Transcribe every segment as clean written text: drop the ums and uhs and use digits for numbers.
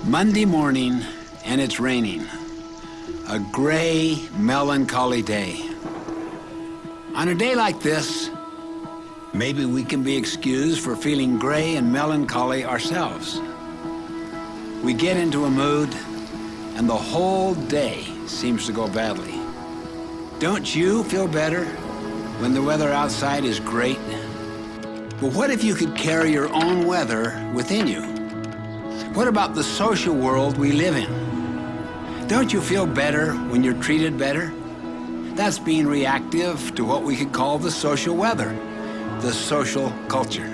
Monday morning, and it's raining. A gray, melancholy day. On a day like this, maybe we can be excused for feeling gray and melancholy ourselves. We get into a mood, and the whole day seems to go badly. Don't you feel better when the weather outside is great? But what if you could carry your own weather within you? What about the social world we live in? Don't you feel better when you're treated better? That's being reactive to what we could call the social weather, the social culture.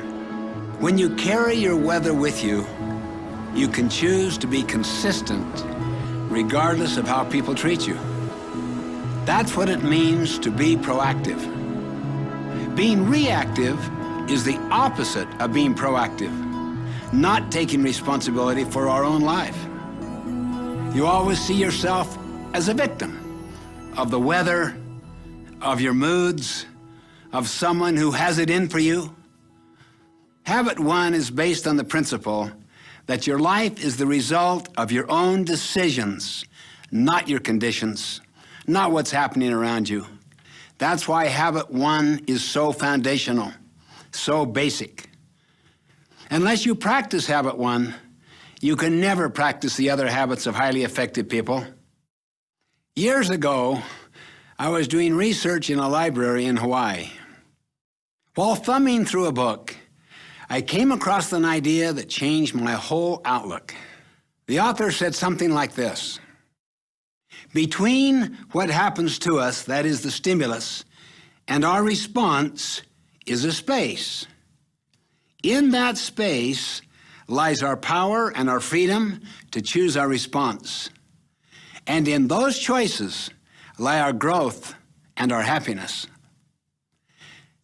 When you carry your weather with you, you can choose to be consistent regardless of how people treat you. That's what it means to be proactive. Being reactive is the opposite of being proactive, not taking responsibility for our own life. You always see yourself as a victim of the weather, of your moods, of someone who has it in for you. Habit 1 is based on the principle that your life is the result of your own decisions, not your conditions, not what's happening around you. That's why Habit 1 is so foundational, so basic. Unless you practice Habit 1, you can never practice the other habits of highly effective people. Years ago, I was doing research in a library in Hawaii. While thumbing through a book, I came across an idea that changed my whole outlook. The author said something like this: between what happens to us, that is the stimulus, and our response is a space. In that space lies our power and our freedom to choose our response. And in those choices lie our growth and our happiness.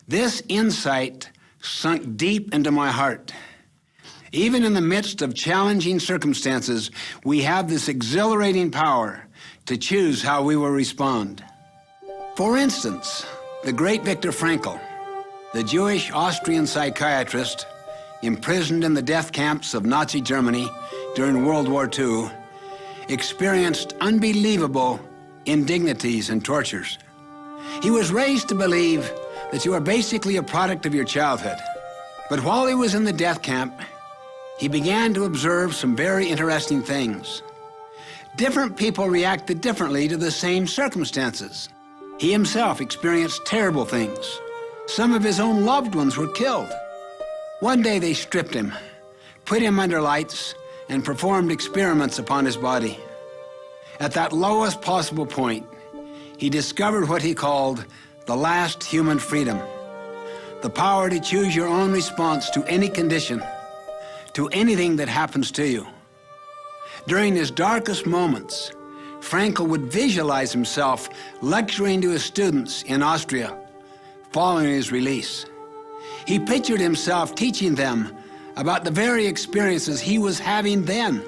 This insight sunk deep into my heart. Even in the midst of challenging circumstances, we have this exhilarating power to choose how we will respond. For instance, the great Viktor Frankl, the Jewish Austrian psychiatrist imprisoned in the death camps of Nazi Germany during World War II, experienced unbelievable indignities and tortures. He was raised to believe that you are basically a product of your childhood. But while he was in the death camp, he began to observe some very interesting things. Different people reacted differently to the same circumstances. He himself experienced terrible things. Some of his own loved ones were killed. One day they stripped him, put him under lights, and performed experiments upon his body. At that lowest possible point, he discovered what he called the last human freedom, the power to choose your own response to any condition, to anything that happens to you. During his darkest moments, Frankl would visualize himself lecturing to his students in Austria following his release. He pictured himself teaching them about the very experiences he was having then.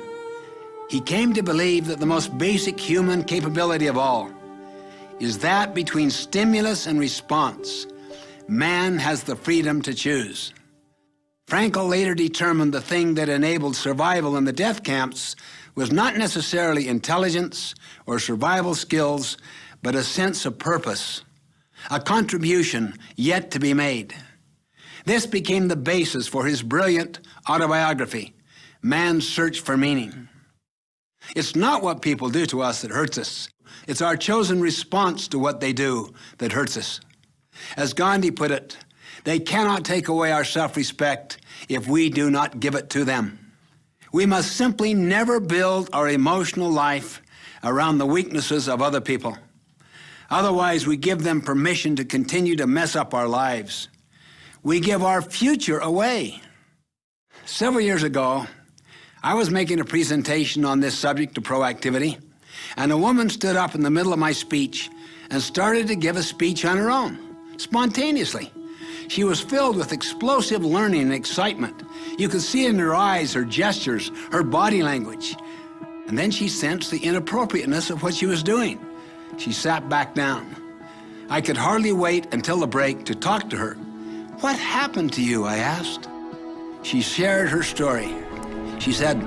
He came to believe that the most basic human capability of all is that between stimulus and response, man has the freedom to choose. Frankl later determined the thing that enabled survival in the death camps was not necessarily intelligence or survival skills, but a sense of purpose, a contribution yet to be made. This became the basis for his brilliant autobiography, Man's Search for Meaning. It's not what people do to us that hurts us. It's our chosen response to what they do that hurts us. As Gandhi put it, they cannot take away our self-respect if we do not give it to them. We must simply never build our emotional life around the weaknesses of other people. Otherwise, we give them permission to continue to mess up our lives. We give our future away. Several years ago, I was making a presentation on this subject of proactivity, and a woman stood up in the middle of my speech and started to give a speech on her own, spontaneously. She was filled with explosive learning and excitement. You could see it in her eyes, her gestures, her body language. And then she sensed the inappropriateness of what she was doing. She sat back down. I could hardly wait until the break to talk to her. "What happened to you?" I asked. She shared her story. She said,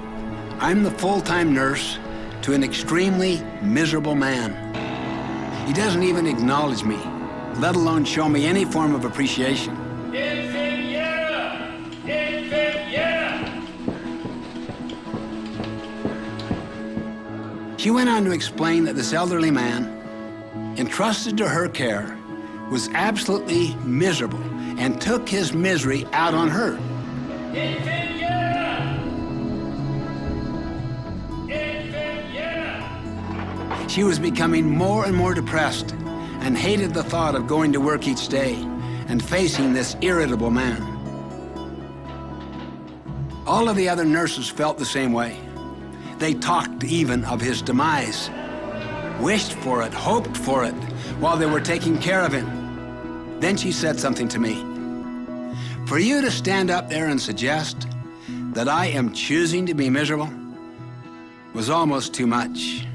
I'm the full-time nurse to an extremely miserable man. He doesn't even acknowledge me, let alone show me any form of appreciation. She went on to explain that this elderly man, entrusted to her care, was absolutely miserable and took his misery out on her. She was becoming more and more depressed and hated the thought of going to work each day and facing this irritable man. All of the other nurses felt the same way. They talked even of his demise, wished for it, hoped for it, while they were taking care of him. Then she said something to me. For you to stand up there and suggest that I am choosing to be miserable was almost too much.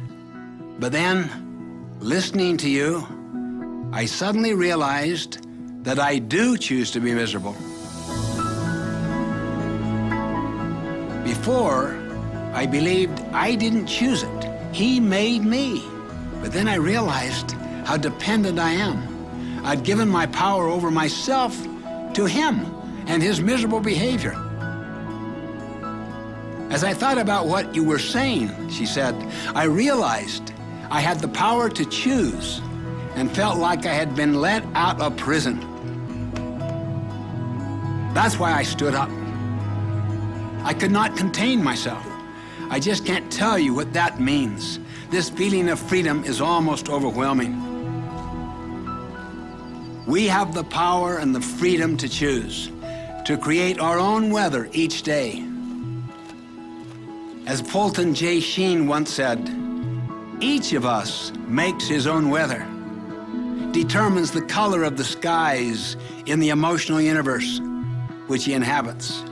But then, listening to you, I suddenly realized that I do choose to be miserable. Before, I believed I didn't choose it. He made me. But then I realized how dependent I am. I'd given my power over myself to him and his miserable behavior. As I thought about what you were saying, she said, I realized I had the power to choose and felt like I had been let out of prison. That's why I stood up. I could not contain myself. I just can't tell you what that means. This feeling of freedom is almost overwhelming. We have the power and the freedom to choose, to create our own weather each day. As Fulton J. Sheen once said, each of us makes his own weather, determines the color of the skies in the emotional universe which he inhabits.